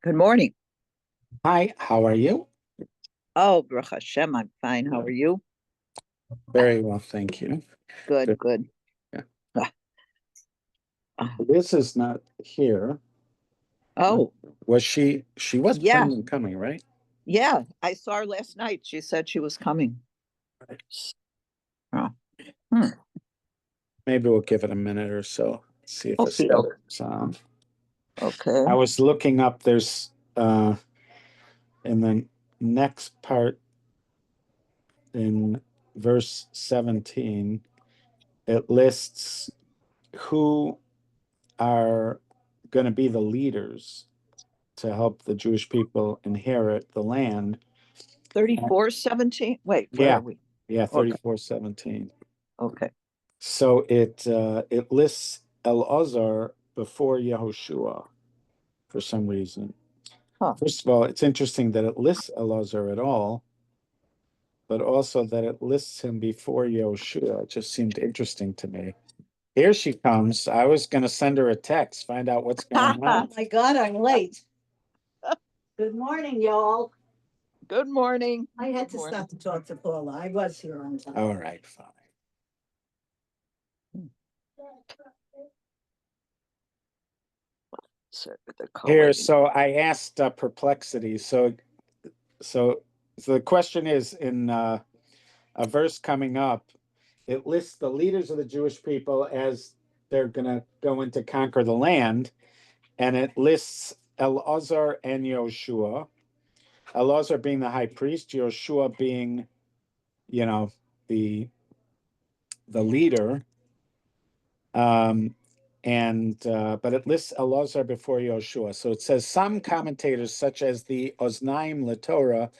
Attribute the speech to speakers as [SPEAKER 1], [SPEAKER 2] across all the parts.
[SPEAKER 1] Good morning.
[SPEAKER 2] Hi, how are you?
[SPEAKER 1] Oh, Baruch Hashem, I'm fine. How are you?
[SPEAKER 2] Very well, thank you.
[SPEAKER 1] Good,
[SPEAKER 2] Good.
[SPEAKER 1] good.
[SPEAKER 2] Yeah.
[SPEAKER 1] Ah, ah.
[SPEAKER 2] This is not here. Uh,
[SPEAKER 1] Oh,
[SPEAKER 2] Was she was
[SPEAKER 1] yeah,
[SPEAKER 2] planning on coming, right?
[SPEAKER 1] yeah. I saw her last night. She said she was coming. Oh, hmm.
[SPEAKER 2] Maybe we'll give it a minute or so, see if
[SPEAKER 1] Okay, doke.
[SPEAKER 2] Esther's on.
[SPEAKER 1] Okay.
[SPEAKER 2] I was looking up, there's in the next part in verse 17, it lists who are going to be the leaders to help the Jewish people inherit the land.
[SPEAKER 1] 34:17. Wait, where
[SPEAKER 2] Yeah,
[SPEAKER 1] are we?
[SPEAKER 2] yeah,
[SPEAKER 1] Okay,
[SPEAKER 2] 34:17.
[SPEAKER 1] okay.
[SPEAKER 2] So it lists Elazar before Yehoshua for some reason.
[SPEAKER 1] Huh.
[SPEAKER 2] First of all, it's interesting that it lists Elazar at all, but also that it lists him before Yehoshua. It just seemed interesting to me. Here she comes. I was going to send her a text, find out what's going on.
[SPEAKER 3] My God, I'm late. Good morning, y'all.
[SPEAKER 1] Good morning.
[SPEAKER 3] I had
[SPEAKER 1] Good
[SPEAKER 3] to
[SPEAKER 1] morning.
[SPEAKER 3] stop to talk to Paula. I was here on time.
[SPEAKER 2] All right, fine.
[SPEAKER 1] So the
[SPEAKER 2] Here,
[SPEAKER 1] collating.
[SPEAKER 2] so I asked Perplexity. So, so the question is in a verse coming up, it lists the leaders of the Jewish people as they're going to go in to conquer the land, and it lists Elazar and Yoshua. Elazar being the high priest, Yoshua being, you know, the the leader. Um, and but it lists Elazar before Yoshua. So it says some commentators, such as the Oznaim LaTorah,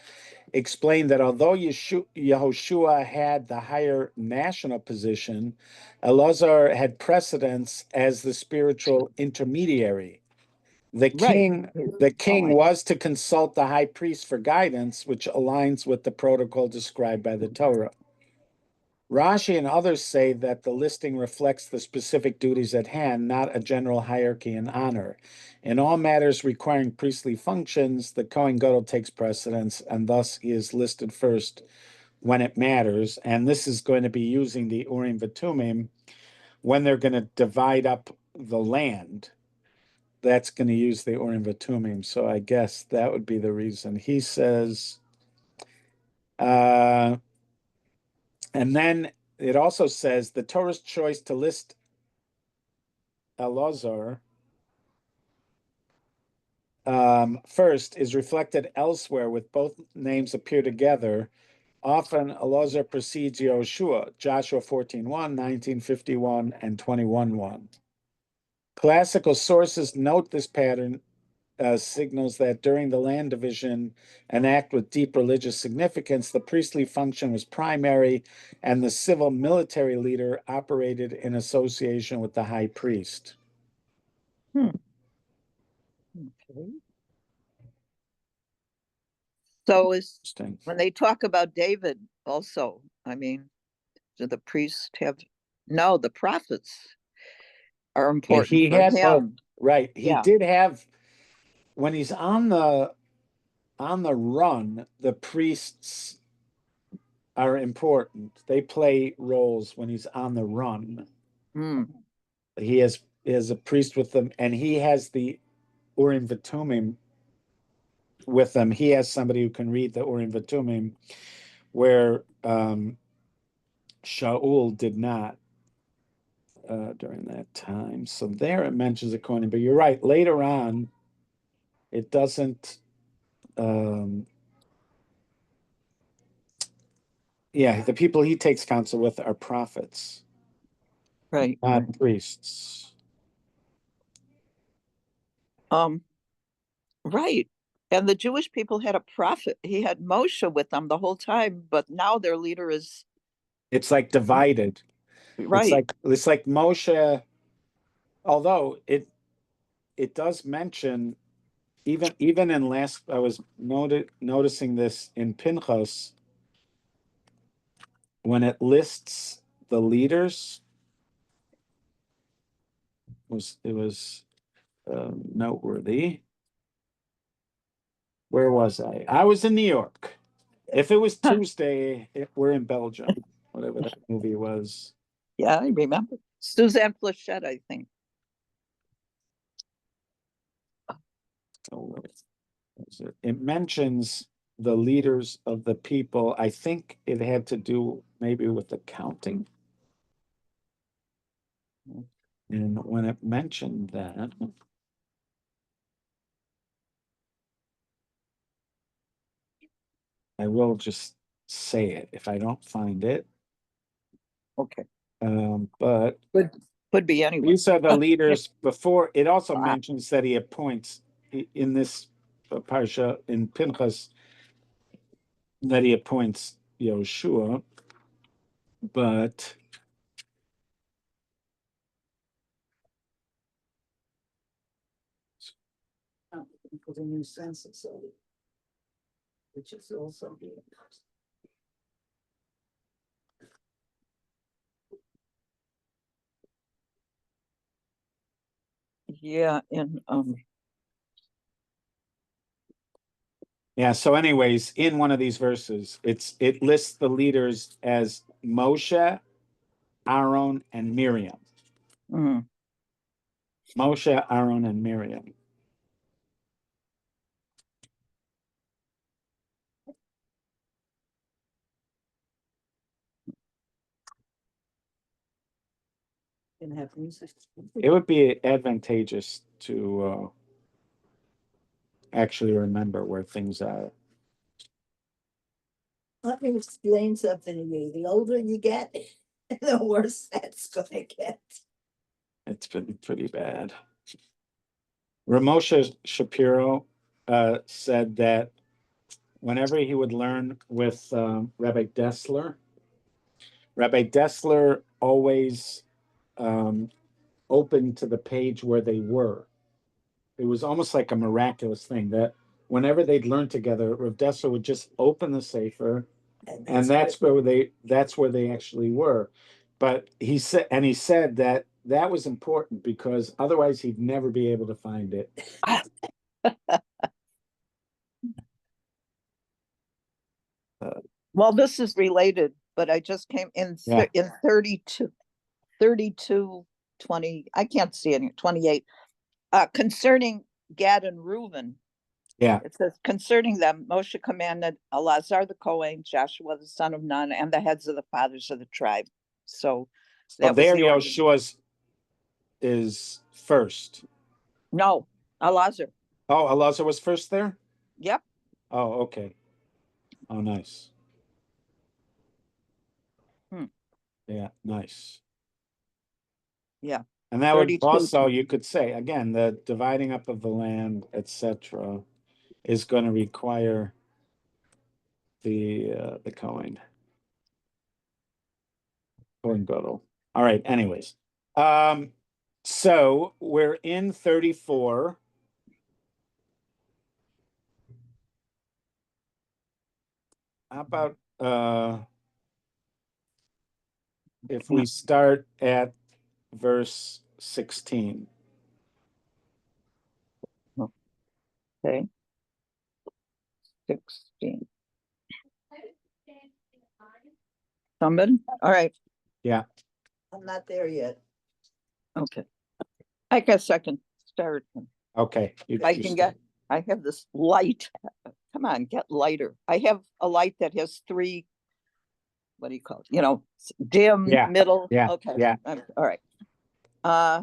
[SPEAKER 2] explained that although Yehoshua had the higher national position, Elazar had precedence as the spiritual intermediary. The
[SPEAKER 1] Right.
[SPEAKER 2] king, the king was to consult the high priest for guidance, which aligns with the protocol described by the Torah. Rashi and others say that the listing reflects the specific duties at hand, not a general hierarchy and honor. In all matters requiring priestly functions, the Kohen Gadol takes precedence, and thus he is listed first when it matters. And this is going to be using the Urim Vitumim when they're going to divide up the land. That's going to use the Urim Vitumim. So I guess that would be the reason. He says, uh, and then it also says the Torah's choice to list Elazar first is reflected elsewhere with both names appear together. Often Elazar precedes Yehoshua, Joshua 14:1, 19:51, and 21:1. Classical sources note this pattern signals that during the land division, an act with deep religious significance, the priestly function was primary, and the civil military leader operated in association with the high priest.
[SPEAKER 1] Hmm. Okay. So is
[SPEAKER 2] Interesting.
[SPEAKER 1] when they talk about David also, I mean, do the priests have, no, the prophets are
[SPEAKER 2] Yeah,
[SPEAKER 1] important
[SPEAKER 2] he
[SPEAKER 1] for
[SPEAKER 2] had both.
[SPEAKER 1] him.
[SPEAKER 2] Right. He
[SPEAKER 1] Yeah,
[SPEAKER 2] did have when he's on the run, the priests are important. They play roles when he's on the run.
[SPEAKER 1] mm,
[SPEAKER 2] He has a priest with them, and he has the Urim Vitumim with them. He has somebody who can read the Urim Vitumim, where Shaul did not during that time. So there it mentions a Kohen, but you're right. Later on, it doesn't. Um, yeah, the people he takes counsel with are prophets,
[SPEAKER 1] right.
[SPEAKER 2] not priests.
[SPEAKER 1] Um, right. And the Jewish people had a prophet. He had Moshe with them the whole time, but now their leader is
[SPEAKER 2] It's like divided. It's
[SPEAKER 1] right.
[SPEAKER 2] like it's like Moshe, although it does mention even in last I was noticing this in Pinchas when it lists the leaders it was noteworthy. Where was I? I was in New York. If it was Tuesday, we're in Belgium, whatever that movie was.
[SPEAKER 1] Yeah, I remember. Suzanne Plachette, I think.
[SPEAKER 2] Oh, where was it? It mentions the leaders of the people. I think it had to do maybe with the counting. And when it mentioned that, I will just say it if I don't find it.
[SPEAKER 1] Okay.
[SPEAKER 2] But
[SPEAKER 1] Could be anyone.
[SPEAKER 2] these are the leaders before. It also
[SPEAKER 1] Ah.
[SPEAKER 2] mentions that he appoints in this parsha in Pinchas that he appoints Yoshua, but
[SPEAKER 3] For the new census, which is also being.
[SPEAKER 1] Yeah, and
[SPEAKER 2] yeah. So, anyways, in one of these verses, it lists the leaders as Moshe, Aaron, and Miriam.
[SPEAKER 1] mm,
[SPEAKER 2] Moshe, Aaron, and Miriam.
[SPEAKER 3] Can have music.
[SPEAKER 2] It would be advantageous to actually remember where things are.
[SPEAKER 3] Let me explain something to you. The older you get, the worse that's gonna get.
[SPEAKER 2] It's been pretty bad. Ramosha Shapiro said that whenever he would learn with Rabbi Dessler always opened to the page where they were. It was almost like a miraculous thing that whenever they'd learn together, Rav Dessler would just open the Sefer, and that's where they actually were. But he said that that was important because otherwise he'd never be able to find it.
[SPEAKER 1] well, this is related, but I just came in
[SPEAKER 2] Yeah.
[SPEAKER 1] in 32, 20. I can't see it. 28. Concerning Gad and Reuben,
[SPEAKER 2] Yeah.
[SPEAKER 1] it says concerning them, Moshe commanded Elazar the Kohen, Joshua the son of Nun, and the heads of the fathers of the tribe. So
[SPEAKER 2] So
[SPEAKER 1] that was
[SPEAKER 2] there
[SPEAKER 1] the order.
[SPEAKER 2] Yoshua's is first.
[SPEAKER 1] No, Elazar.
[SPEAKER 2] Oh, Elazar was first there?
[SPEAKER 1] Yep.
[SPEAKER 2] Oh, okay. Oh, nice.
[SPEAKER 1] Hmm.
[SPEAKER 2] Yeah, nice.
[SPEAKER 1] Yeah.
[SPEAKER 2] And that would
[SPEAKER 1] 32.
[SPEAKER 2] also, you could say, again, the dividing up of the land, etc., is going to require the Kohen Gadol. All right. Anyways, so we're in 34. How about if we start at verse 16?
[SPEAKER 1] Okay. 16. Somebody? All right.
[SPEAKER 2] Yeah.
[SPEAKER 3] I'm not there yet.
[SPEAKER 1] Okay. I guess I can start.
[SPEAKER 2] Okay.
[SPEAKER 1] I can get, I have this light. Come on, get lighter. I have a light that has three, what do you call it? Dim,
[SPEAKER 2] Yeah.
[SPEAKER 1] middle.
[SPEAKER 2] Yeah.
[SPEAKER 1] Okay.
[SPEAKER 2] Yeah.
[SPEAKER 1] All right.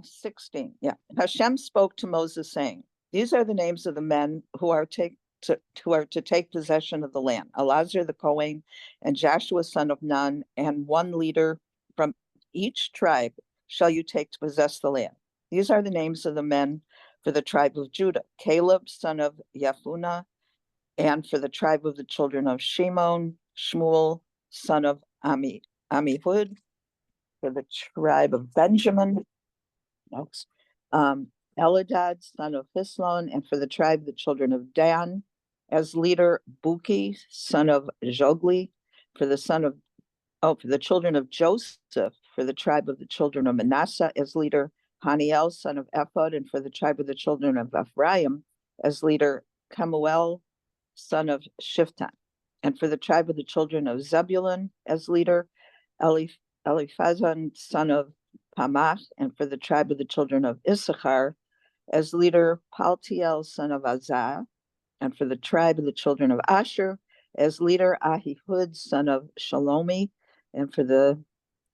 [SPEAKER 1] 16. Yeah. Hashem spoke to Moses saying, these are the names of the men who are to take possession of the land. Elazar the Kohen and Joshua son of Nun, and one leader from each tribe shall you take to possess the land. These are the names of the men for the tribe of Judah: Caleb son of Yefunah, and for the tribe of the children of Shimon, Shmuel son of Amihud, for the tribe of Benjamin, Eladad, son of Hislon, and for the tribe, the children of Dan, as leader, Buki, son of Jogli, for the children of Joseph, for the tribe of the children of Manasseh, as leader, Haniel, son of Ephod, and for the tribe of the children of Ephraim, as leader, Kemuel, son of Shiftan. And for the tribe of the children of Zebulun as leader, Eliphazan, son of Pamach. And for the tribe of the children of Issachar as leader, Paltiel, son of Azah. And for the tribe of the children of Asher as leader, Ahihud, son of Shalomi. And for the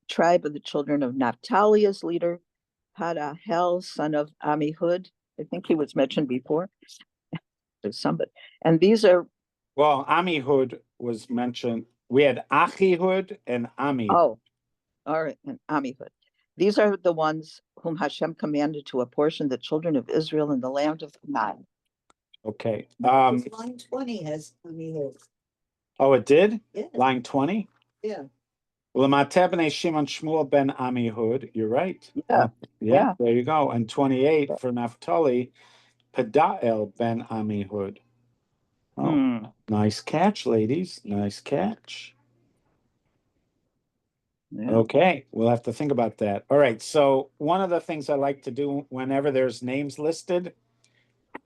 [SPEAKER 1] tribe of the children of Naphtali as leader, Hadahel, son of Amihud. I think he was mentioned before. There's somebody. And these are,
[SPEAKER 2] Well, Amihud was mentioned. We had Achihud and Amihud.
[SPEAKER 1] oh, all right, and Amihud. These are the ones whom Hashem commanded to apportion the children of Israel in the land of Canaan.
[SPEAKER 2] Okay.
[SPEAKER 3] Line 20 has,
[SPEAKER 2] Oh, it did?
[SPEAKER 3] yeah,
[SPEAKER 2] Line 20?
[SPEAKER 3] yeah.
[SPEAKER 2] Well, Matebne Shimon Shmuel ben Amihud. You're right.
[SPEAKER 1] Yeah. Yeah.
[SPEAKER 2] There you go. And 28 for Naphtali, Pedael ben Amihud. Oh, nice catch, ladies. Nice catch.
[SPEAKER 1] Yeah.
[SPEAKER 2] Okay, we'll have to think about that. All right, so one of the things I like to do whenever there's names listed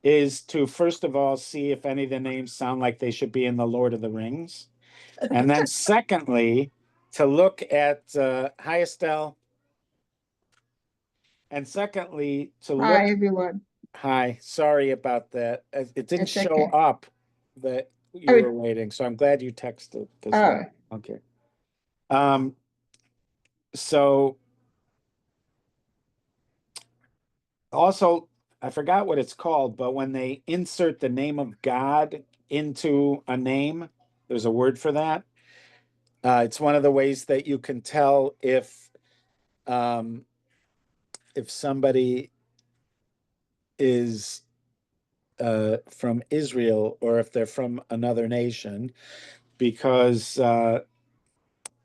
[SPEAKER 2] is to first of all see if any of the names sound like they should be in the Lord of the Rings. And then secondly, to look at hi Estelle. And secondly, to look.
[SPEAKER 4] Hi, everyone.
[SPEAKER 2] Hi, sorry about that. It didn't
[SPEAKER 4] It's
[SPEAKER 2] show
[SPEAKER 4] okay.
[SPEAKER 2] up that you
[SPEAKER 4] Oh,
[SPEAKER 2] were waiting, so I'm glad you texted.
[SPEAKER 4] Oh,
[SPEAKER 2] Okay. So also, I forgot what it's called, but when they insert the name of God into a name, there's a word for that. It's one of the ways that you can tell if somebody is from Israel or if they're from another nation, because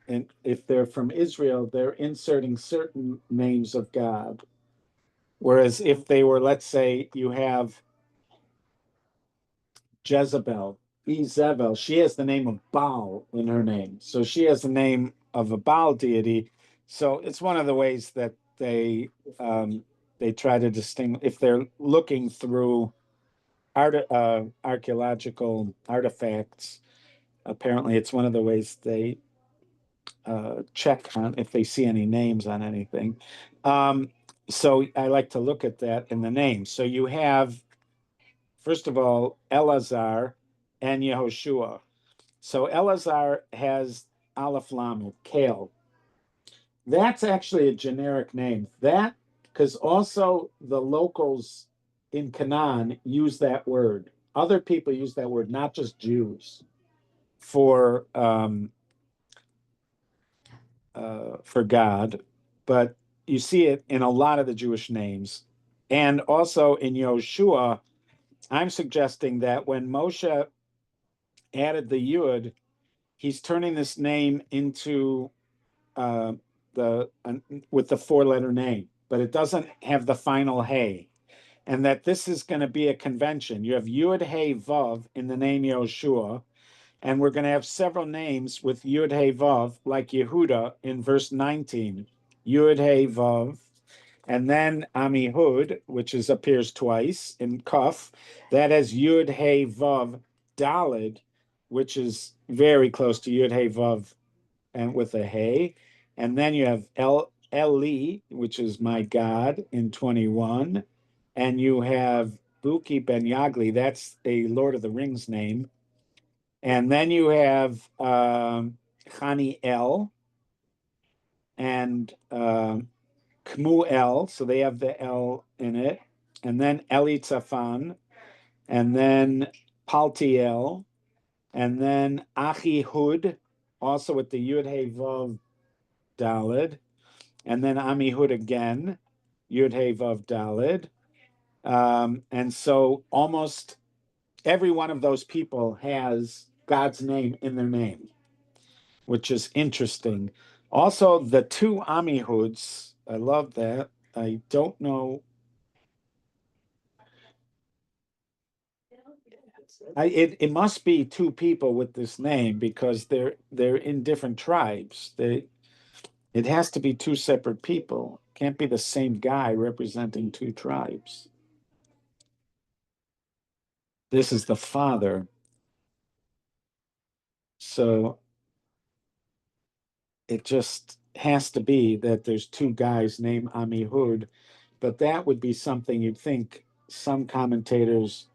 [SPEAKER 2] and if they're from Israel, they're inserting certain names of God. Whereas if they were, let's say you have Jezebel, she has the name of Baal in her name. So she has the name of a Baal deity. So it's one of the ways that they try to distinguish if they're looking through archaeological artifacts. Apparently, it's one of the ways they check on if they see any names on anything. So I like to look at that in the name. So you have, first of all, Elazar and Yehoshua. So Elazar has Aleph Lamed, Kale. That's actually a generic name. That, because also the locals in Canaan use that word. Other people use that word, not just Jews, for God, but you see it in a lot of the Jewish names. And also in Yoshua, I'm suggesting that when Moshe added the Yud, he's turning this name into with the four-letter name, but it doesn't have the final Hey. And that this is going to be a convention. You have Yud Hey Vav in the name Yoshua, and we're going to have several names with Yud Hey Vav, like Yehuda in verse 19. Yud Hey Vav, and then Amihud, which appears twice in Kaf. That has Yud Hey Vav Dalid, which is very close to Yud Hey Vav, and with a Hey. And then you have Eli, which is my God, in 21. And you have Buki Ben Yagli, that's a Lord of the Rings name. And then you have Chani El and Kmuel, so they have the L in it. And then Eli Tzafan, and then Paltiel, and then Achihud, also with the Yud Hey Vav Dalid, and then Amihud again, Yud Hey Vav Dalid. And so almost every one of those people has God's name in their name, which is interesting. Also, the two Amihuds, I love that. I don't know. It must be two people with this name because they're in different tribes. It has to be two separate people. Can't be the same guy representing two tribes. This is the father. So it just has to be that there's two guys named Amihud, but that would be something you'd think some commentators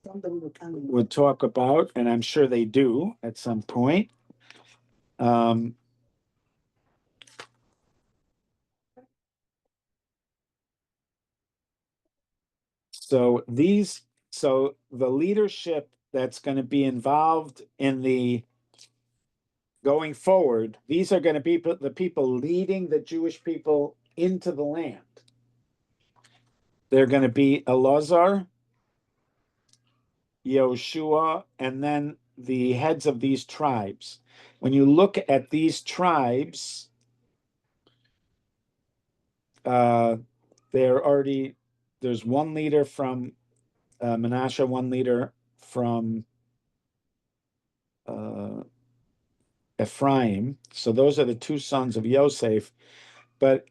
[SPEAKER 3] Somebody would come.
[SPEAKER 2] would talk about, and I'm sure they do at some point. So the leadership that's going to be involved in the going forward, these are going to be the people leading the Jewish people into the land. They're going to be Elazar, Yoshua, and then the heads of these tribes. When you look at these tribes, there's one leader from Manasseh, one leader from Ephraim. So those are the two sons of Yosef. But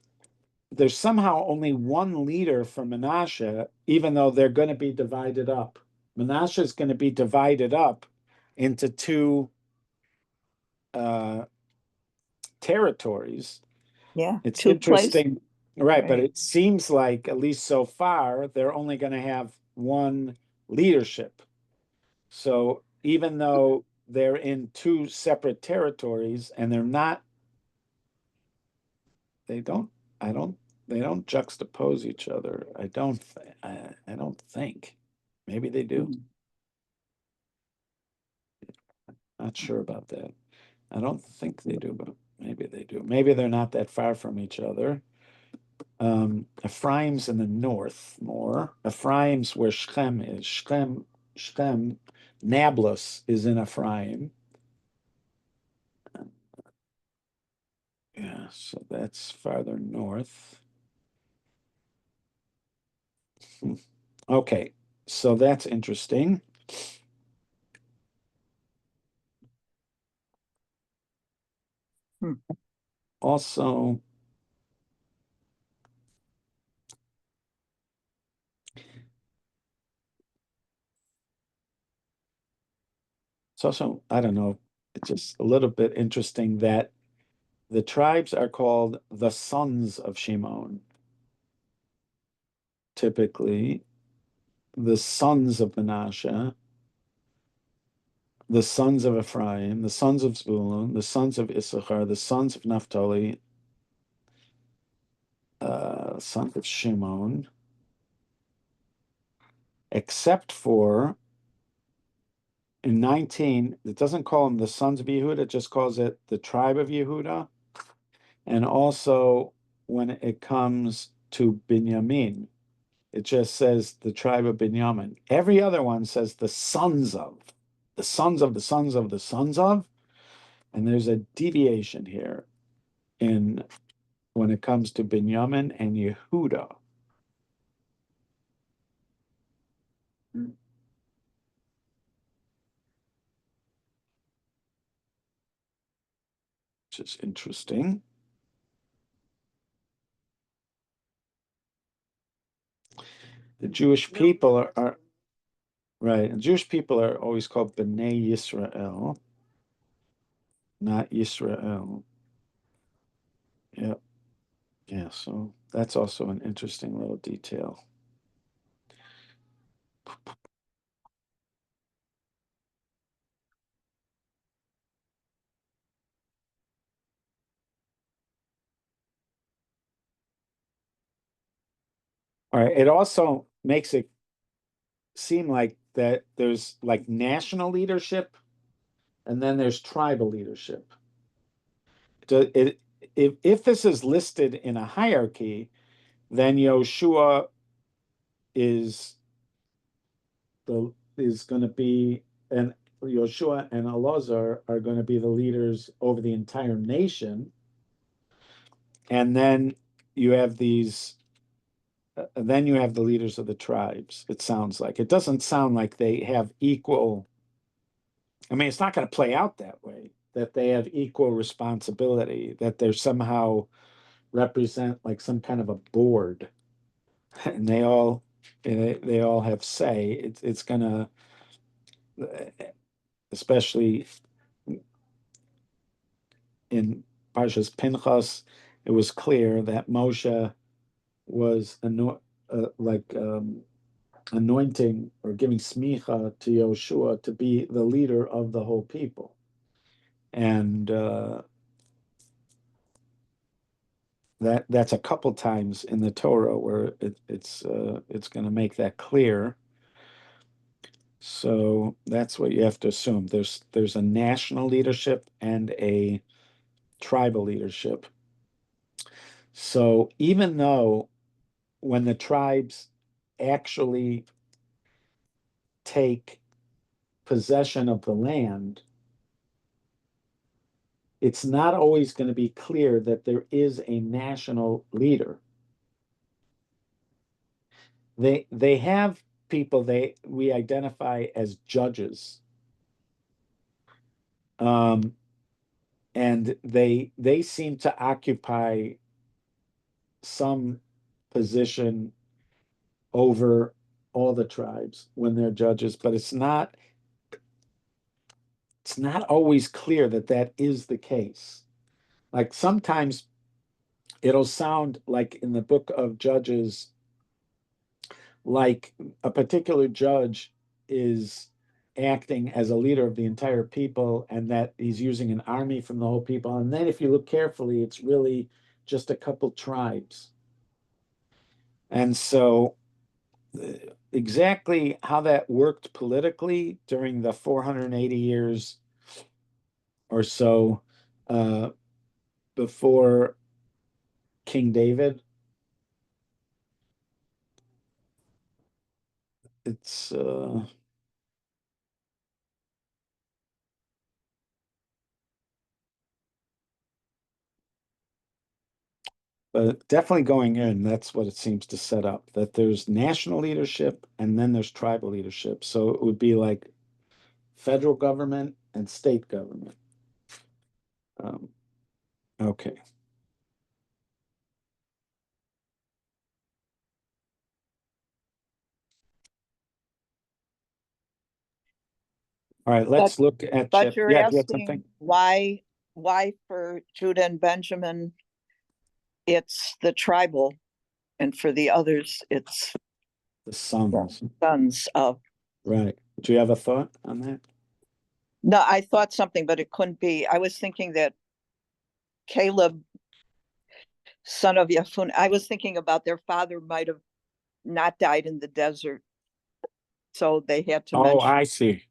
[SPEAKER 2] there's somehow only one leader for Manasseh, even though they're going to be divided up. Manasseh is going to be divided up into two territories.
[SPEAKER 1] Yeah,
[SPEAKER 2] It's
[SPEAKER 1] two places.
[SPEAKER 2] interesting, right? But
[SPEAKER 1] Right.
[SPEAKER 2] it seems like, at least so far, they're only going to have one leadership. So even though they're in two separate territories and they're not, they don't, I don't, they don't juxtapose each other. I don't think. Maybe they do. Not sure about that. I don't think they do, but maybe they do. Maybe they're not that far from each other. Ephraim's in the north more. Ephraim's where Shechem is. Shechem, Nablus is in Ephraim. Yeah, so that's farther north. Okay, so that's interesting. Also, it's also, I don't know, it's just a little bit interesting that the tribes are called the sons of Shimon. Typically, the sons of Manasseh, the sons of Ephraim, the sons of Zebulun, the sons of Issachar, the sons of Naphtali, sons of Shimon, except for in 19, it doesn't call them the sons of Yehuda, it just calls it the tribe of Yehuda. And also when it comes to Binyamin, it just says the tribe of Binyamin. Every other one says the sons of, the sons of, the sons of, the sons of. And there's a deviation here in when it comes to Binyamin and Yehuda. Which is interesting. The Jewish people are right. And Jewish people are always called B'nai Yisrael, not Yisrael. Yep. Yeah, so that's also an interesting little detail. All right. It also makes it seem like that there's like national leadership and then there's tribal leadership. If this is listed in a hierarchy, then Yoshua is going to be, and Yoshua and Elazar are going to be the leaders over the entire nation. And then you have these, then you have the leaders of the tribes. It sounds like it doesn't sound like they have equal. I mean, it's not going to play out that way, that they have equal responsibility, that they're somehow represent like some kind of a board and they all have say. It's gonna, especially in Parshas Pinchas, it was clear that Moshe was anointing or giving smicha to Yoshua to be the leader of the whole people. And that's a couple times in the Torah where it's going to make that clear. So that's what you have to assume. There's a national leadership and a tribal leadership. So even though when the tribes actually take possession of the land, it's not always going to be clear that there is a national leader. They have people we identify as judges. And they seem to occupy some position over all the tribes when they're judges, but it's not always clear that that is the case. Like sometimes it'll sound like in the book of Judges, like a particular judge is acting as a leader of the entire people and that he's using an army from the whole people. And then if you look carefully, it's really just a couple tribes. And so exactly how that worked politically during the 480 years or so before King David, it's but definitely going in, that's what it seems to set up, that there's national leadership and then there's tribal leadership. So it would be like federal government and state government. Okay. All right, let's look at
[SPEAKER 1] But you're
[SPEAKER 2] do you have something?
[SPEAKER 1] asking why for Judah and Benjamin, it's the tribal, and for the others, it's
[SPEAKER 2] The sons.
[SPEAKER 1] sons of.
[SPEAKER 2] Right. Do you have a thought on that?
[SPEAKER 1] No, I thought something, but it couldn't be. I was thinking that Caleb, son of Yefunne, I was thinking about their father might have not died in the desert, so they had to
[SPEAKER 2] Oh,
[SPEAKER 1] mention,
[SPEAKER 2] I see.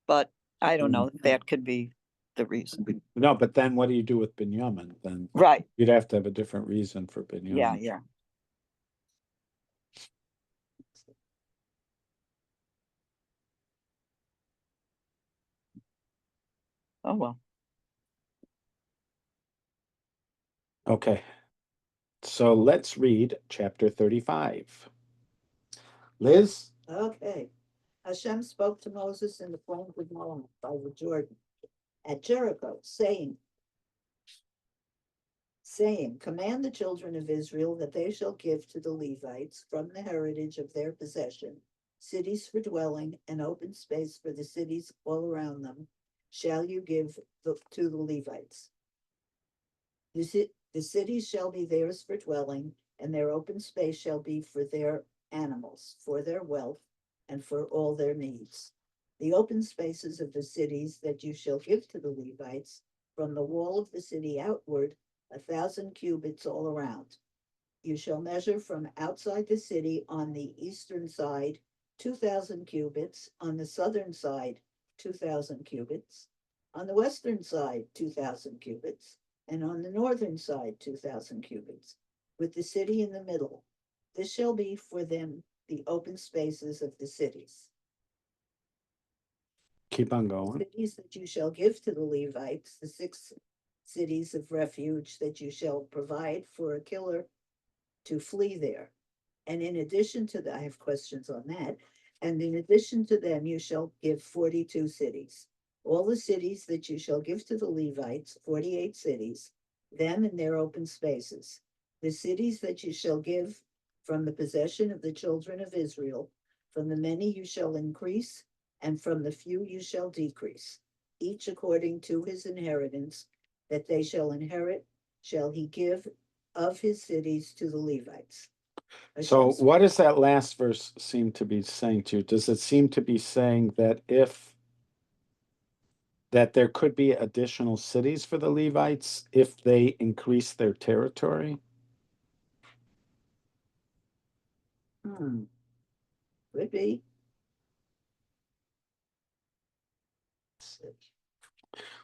[SPEAKER 1] but I don't know. That could be the reason.
[SPEAKER 2] No, but then what do you do with Binyamin? Then
[SPEAKER 1] Right.
[SPEAKER 2] you'd have to have a different reason for Binyamin.
[SPEAKER 1] Yeah, yeah. Oh, well.
[SPEAKER 2] Okay. So let's read chapter 35. Liz?
[SPEAKER 3] Okay. Hashem spoke to Moses in the plain of Moab by the Jordan at Jericho, saying, command the children of Israel that they shall give to the Levites from the heritage of their possession, cities for dwelling and open space for the cities all around them, shall you give to the Levites. The cities shall be theirs for dwelling, and their open space shall be for their animals, for their wealth, and for all their needs. The open spaces of the cities that you shall give to the Levites, from the wall of the city outward, 1,000 cubits all around. You shall measure from outside the city on the eastern side 2,000 cubits, on the southern side 2,000 cubits, on the western side 2,000 cubits, and on the northern side 2,000 cubits, with the city in the middle. This shall be for them the open spaces of the cities.
[SPEAKER 2] Keep on going.
[SPEAKER 3] Cities that you shall give to the Levites, the 6 cities of refuge that you shall provide for a killer to flee there. And in addition to that, I have questions on that. And in addition to them, you shall give 42 cities. All the cities that you shall give to the Levites, 48 cities, them and their open spaces. The cities that you shall give from the possession of the children of Israel, from the many you shall increase, and from the few you shall decrease, each according to his inheritance, that they shall inherit, shall he give of his cities to the Levites.
[SPEAKER 2] So
[SPEAKER 3] Hashem's-
[SPEAKER 2] what does that last verse seem to be saying to you? Does it seem to be saying that that there could be additional cities for the Levites if they increase their territory?
[SPEAKER 3] Could be.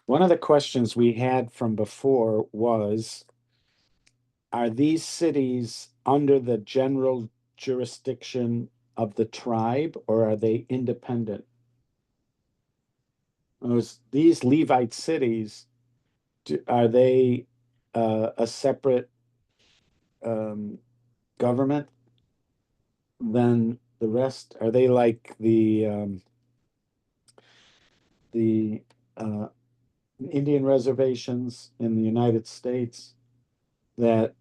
[SPEAKER 2] One of the questions we had from before was, are these cities under the general jurisdiction of the tribe, or are they independent? These Levite cities, are they a separate government than the rest? Are they like the uh, Indian reservations in the United States that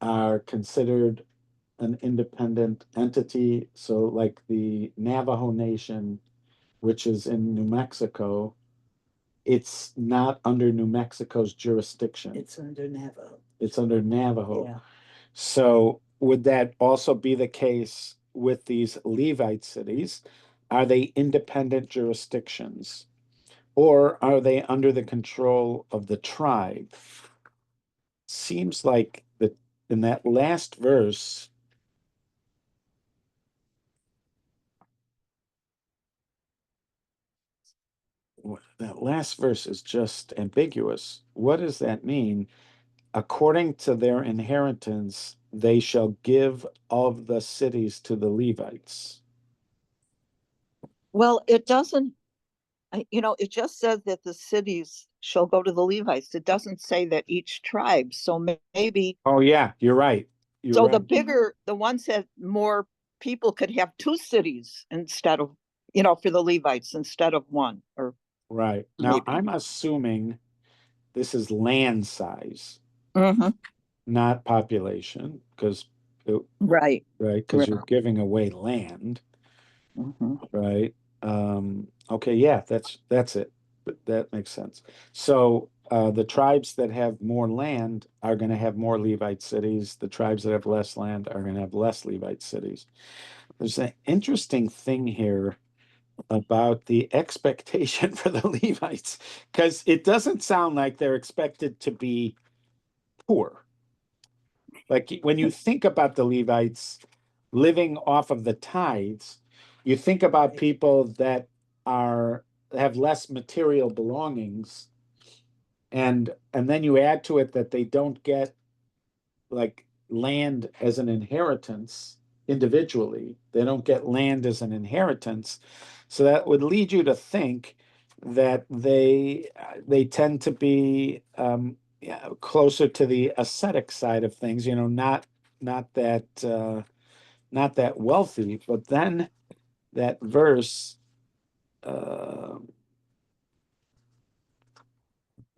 [SPEAKER 2] are considered an independent entity? So, like the Navajo Nation, which is in New Mexico, it's not under New Mexico's jurisdiction.
[SPEAKER 3] It's under Navajo.
[SPEAKER 2] It's under Navajo.
[SPEAKER 3] Yeah.
[SPEAKER 2] So, would that also be the case with these Levite cities? Are they independent jurisdictions, or are they under the control of the tribe? Seems like that in that last verse, that last verse is just ambiguous. What does that mean? According to their inheritance, they shall give of the cities to the Levites.
[SPEAKER 1] Well, it doesn't, it just says that the cities shall go to the Levites. It doesn't say that each tribe. So maybe,
[SPEAKER 2] Oh, yeah, you're right. You're
[SPEAKER 1] so
[SPEAKER 2] right.
[SPEAKER 1] the bigger, the ones that more people could have two cities instead of, for the Levites instead of one, or
[SPEAKER 2] Right. Now,
[SPEAKER 1] maybe.
[SPEAKER 2] I'm assuming this is land size,
[SPEAKER 1] Mm-hmm.
[SPEAKER 2] not population, because,
[SPEAKER 1] Right.
[SPEAKER 2] right, because you're giving away land,
[SPEAKER 1] Mm-hmm.
[SPEAKER 2] right? Okay, yeah, that's it. But that makes sense. So the tribes that have more land are going to have more Levite cities. The tribes that have less land are going to have less Levite cities. There's an interesting thing here about the expectation for the Levites, because it doesn't sound like they're expected to be poor. Like when you think about the Levites living off of the tithes, you think about
[SPEAKER 3] Right.
[SPEAKER 2] people that have less material belongings, and then you add to it that they don't get like land as an inheritance individually. They don't get land as an inheritance. So that would lead you to think that they tend to be yeah, closer to the ascetic side of things, not that not that wealthy. But then that verse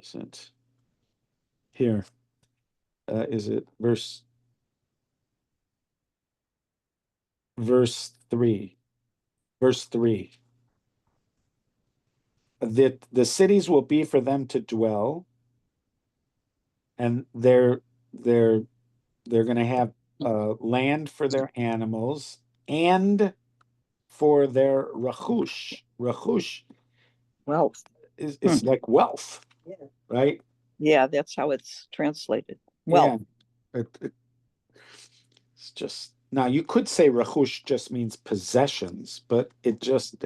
[SPEAKER 2] isn't here. Is it verse 3? Verse 3. That the cities will be for them to dwell, and they're going to have land for their animals and for their rachush. Rachush
[SPEAKER 1] Wealth.
[SPEAKER 2] is like wealth,
[SPEAKER 3] Yeah.
[SPEAKER 2] right?
[SPEAKER 1] Yeah, that's how it's translated.
[SPEAKER 2] Yeah,
[SPEAKER 1] Well,
[SPEAKER 2] it's just now you could say rachush just means possessions, but it has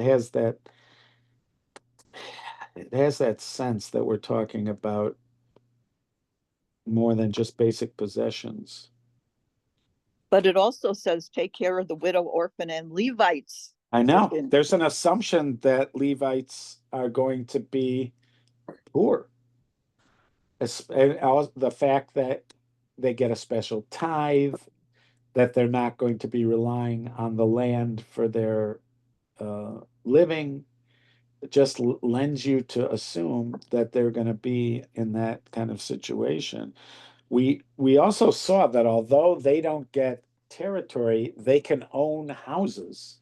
[SPEAKER 2] that sense that we're talking about more than just basic possessions.
[SPEAKER 1] but it also says take care of the widow, orphan, and Levites.
[SPEAKER 2] I know.
[SPEAKER 1] within.
[SPEAKER 2] There's an assumption that Levites are going to be poor. And the fact that they get a special tithe, that they're not going to be relying on the land for their living, it just lends you to assume that they're going to be in that kind of situation. We also saw that although they don't get territory, they can own houses,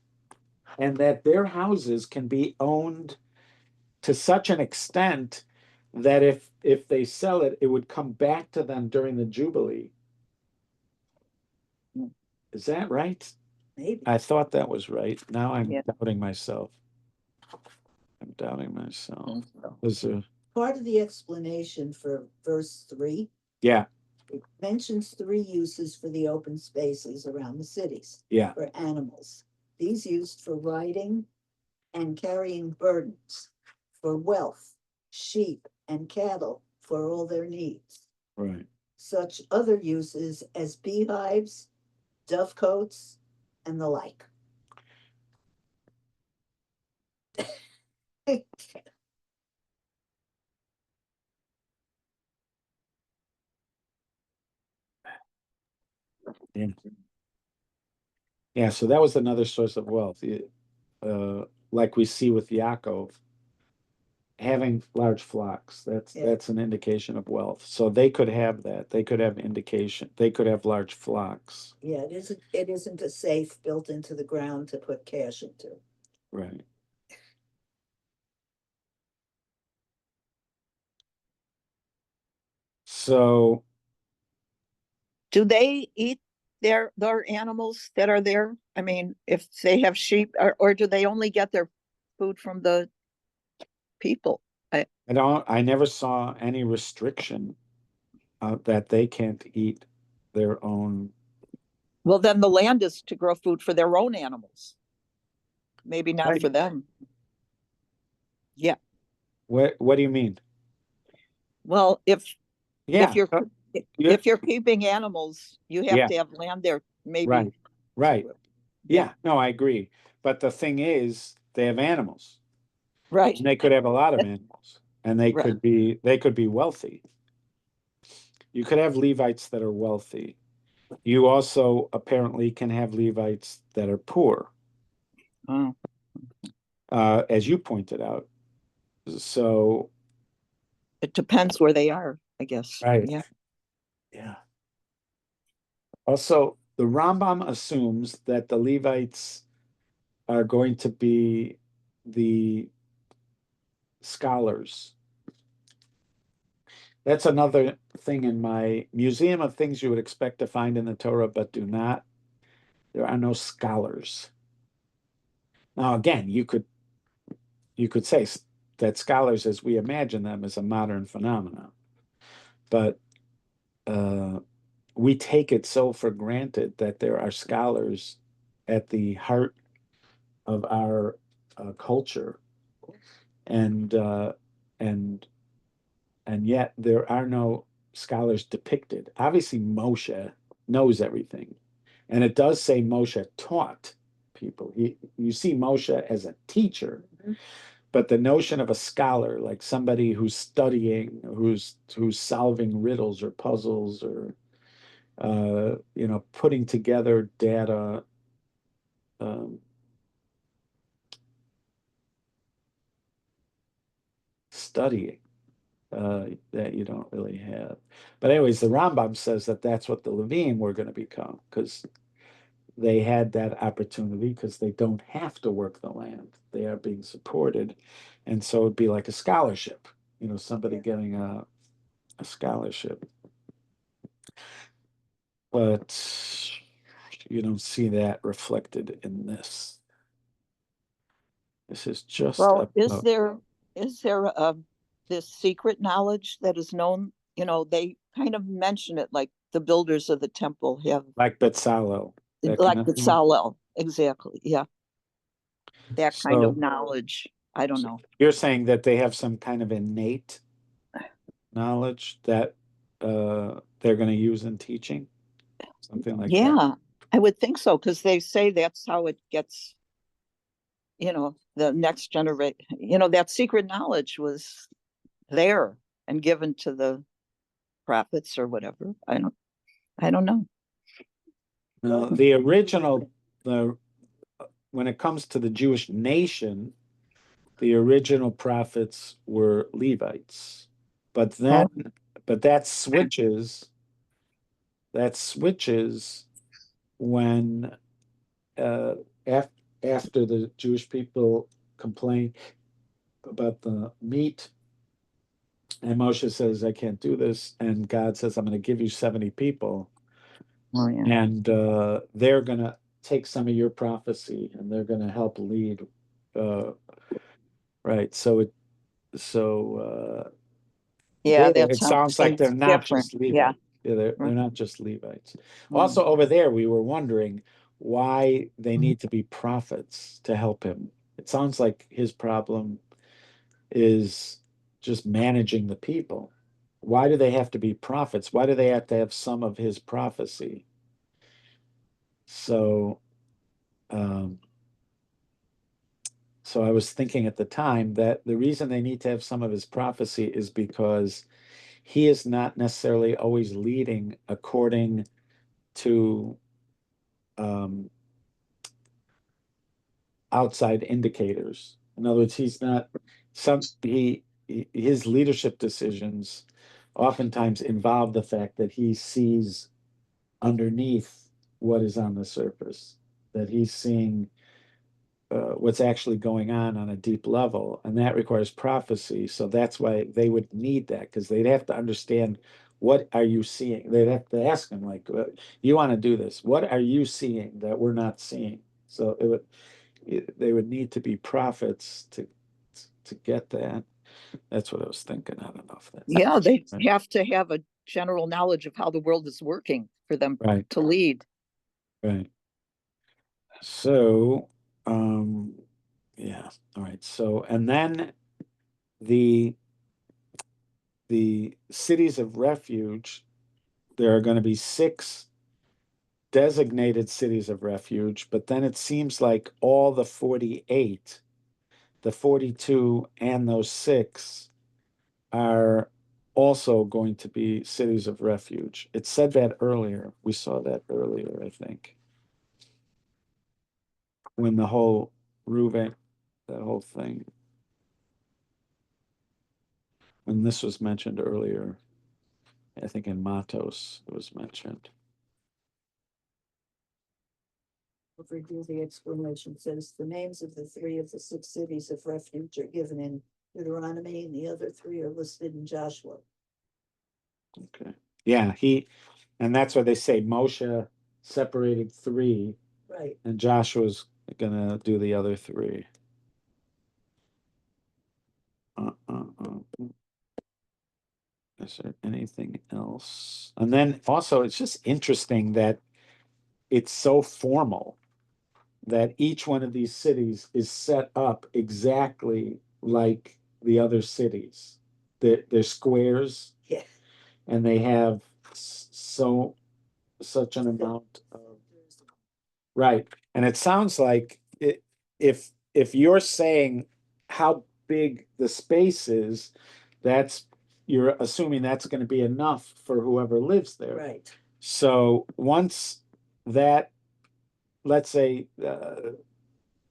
[SPEAKER 2] and that their houses can be owned to such an extent that if they sell it, it would come back to them during the Jubilee. Is that right?
[SPEAKER 3] Maybe.
[SPEAKER 2] I thought that was right. Now I'm
[SPEAKER 1] Yeah.
[SPEAKER 2] doubting myself. I'm doubting myself.
[SPEAKER 1] think so.
[SPEAKER 2] Was there,
[SPEAKER 3] Part of the explanation for verse 3,
[SPEAKER 2] yeah,
[SPEAKER 3] it mentions 3 uses for the open spaces around the cities
[SPEAKER 2] yeah,
[SPEAKER 3] for animals. These used for riding and carrying burdens, for wealth, sheep and cattle for all their needs.
[SPEAKER 2] right.
[SPEAKER 3] Such other uses as beehives, dovecotes, and the like.
[SPEAKER 2] Yeah. Yeah, so that was another source of wealth. Like we see with Yaakov, having large flocks,
[SPEAKER 3] Yeah.
[SPEAKER 2] that's an indication of wealth. So they could have that. They could have indication. They could have large flocks.
[SPEAKER 3] Yeah, it isn't a safe built into the ground to put cash into.
[SPEAKER 2] Right. So
[SPEAKER 1] Do they eat their animals that are there? I mean, if they have sheep, or do they only get their food from the people?
[SPEAKER 2] I never saw any restriction that they can't eat their own.
[SPEAKER 1] Well, then the land is to grow food for their own animals. Maybe not
[SPEAKER 2] Right.
[SPEAKER 1] for them. Yeah.
[SPEAKER 2] What do you mean?
[SPEAKER 1] Well, if
[SPEAKER 2] Yeah.
[SPEAKER 1] you're
[SPEAKER 2] Yeah.
[SPEAKER 1] if you're keeping animals, you have
[SPEAKER 2] Yeah.
[SPEAKER 1] to have land there, maybe.
[SPEAKER 2] Right. Right.
[SPEAKER 1] Yeah.
[SPEAKER 2] Yeah. No, I agree. But the thing is, they have animals.
[SPEAKER 1] Right.
[SPEAKER 2] And they could have a lot of animals, and they
[SPEAKER 1] Right.
[SPEAKER 2] could be wealthy. You could have Levites that are wealthy. You also apparently can have Levites that are poor,
[SPEAKER 1] Oh.
[SPEAKER 2] as you pointed out. So,
[SPEAKER 1] It depends where they are, I guess.
[SPEAKER 2] right.
[SPEAKER 1] Yeah.
[SPEAKER 2] Yeah. Also, the Rambam assumes that the Levites are going to be the scholars. That's another thing in my museum of things you would expect to find in the Torah, but do not. There are no scholars. Now, again, you could say that scholars, as we imagine them, is a modern phenomenon, but we take it so for granted that there are scholars at the heart of our culture, and and and yet there are no scholars depicted. Obviously, Moshe knows everything, and it does say Moshe taught people. You see Moshe as a teacher, but the notion of a scholar, like somebody who's studying, who's solving riddles or puzzles, or putting together data, um, studying, that you don't really have. But anyways, the Rambam says that that's what the Levim were going to become, because they had that opportunity, because they don't have to work the land. They are being supported. And so it'd be like a scholarship, somebody getting a scholarship. But you don't see that reflected in this. This is just
[SPEAKER 1] Well, is
[SPEAKER 2] about
[SPEAKER 1] there this secret knowledge that is known? They kind of mention it, like the builders of the temple have,
[SPEAKER 2] like Betzalel, that kind
[SPEAKER 1] like
[SPEAKER 2] of
[SPEAKER 1] the
[SPEAKER 2] thing.
[SPEAKER 1] Salel, exactly. Yeah, that kind of
[SPEAKER 2] So
[SPEAKER 1] knowledge. I don't know.
[SPEAKER 2] you're saying that they have some kind of innate knowledge that they're going to use in teaching, something like that.
[SPEAKER 1] Yeah, I would think so, because they say that's how it gets, the next generation. That secret knowledge was there and given to the prophets or whatever. I don't know.
[SPEAKER 2] Now, the original, the when it comes to the Jewish nation, the original prophets were Levites, but then,
[SPEAKER 1] Oh,
[SPEAKER 2] but that switches when af after the Jewish people complain about the meat And Moshe says, I can't do this. And God says, I'm going to give you 70 people.
[SPEAKER 1] Oh, yeah.
[SPEAKER 2] And they're going to take some of your prophecy and they're going to help lead. Right. So
[SPEAKER 1] Yeah,
[SPEAKER 2] there,
[SPEAKER 1] that
[SPEAKER 2] it sounds like they're
[SPEAKER 1] seems
[SPEAKER 2] not
[SPEAKER 1] different.
[SPEAKER 2] just
[SPEAKER 1] Yeah.
[SPEAKER 2] Levites. Yeah, they're
[SPEAKER 1] Mm.
[SPEAKER 2] not just Levites.
[SPEAKER 1] Mm.
[SPEAKER 2] Also, over there, we were wondering why they need to be prophets to help him. It sounds like his problem is just managing the people. Why do they have to be prophets? Why do they have to have some of his prophecy? So, um, so I was thinking at the time that the reason they need to have some of his prophecy is because he is not necessarily always leading according to um, outside indicators. In other words, he's not his leadership decisions oftentimes involve the fact that he sees underneath what is on the surface, that he's seeing what's actually going on a deep level, and that requires prophecy. So that's why they would need that, because they'd have to understand, what are you seeing? They'd have to ask him, like, you want to do this? What are you seeing that we're not seeing? So they would need to be prophets to get that. That's what I was thinking. I don't know if that's
[SPEAKER 1] Yeah, they
[SPEAKER 2] right.
[SPEAKER 1] have to have a general knowledge of how the world is working for them
[SPEAKER 2] Right,
[SPEAKER 1] to lead.
[SPEAKER 2] right. So, yeah, all right. So, and then the the cities of refuge, there are going to be 6 designated cities of refuge, but then it seems like all the 48, the 42, and those 6 are also going to be cities of refuge. It said that earlier. We saw that earlier, I think, when the whole Reuven, that whole thing, when this was mentioned earlier, I think in Matos it was mentioned.
[SPEAKER 3] Review the explanation, says the names of the 3 of the 6 cities of refuge are given in Deuteronomy, and the other 3 are listed in Joshua.
[SPEAKER 2] Okay. Yeah, and that's why they say Moshe separated 3,
[SPEAKER 3] Right.
[SPEAKER 2] and Joshua's gonna do the other 3. Is there anything else? And then also, it's just interesting that it's so formal that each one of these cities is set up exactly like the other cities. They're squares,
[SPEAKER 3] Yeah.
[SPEAKER 2] and they have such an amount of, right. And it sounds like if you're saying how big the space is, you're assuming that's going to be enough for whoever lives there.
[SPEAKER 3] Right.
[SPEAKER 2] So once that, let's say,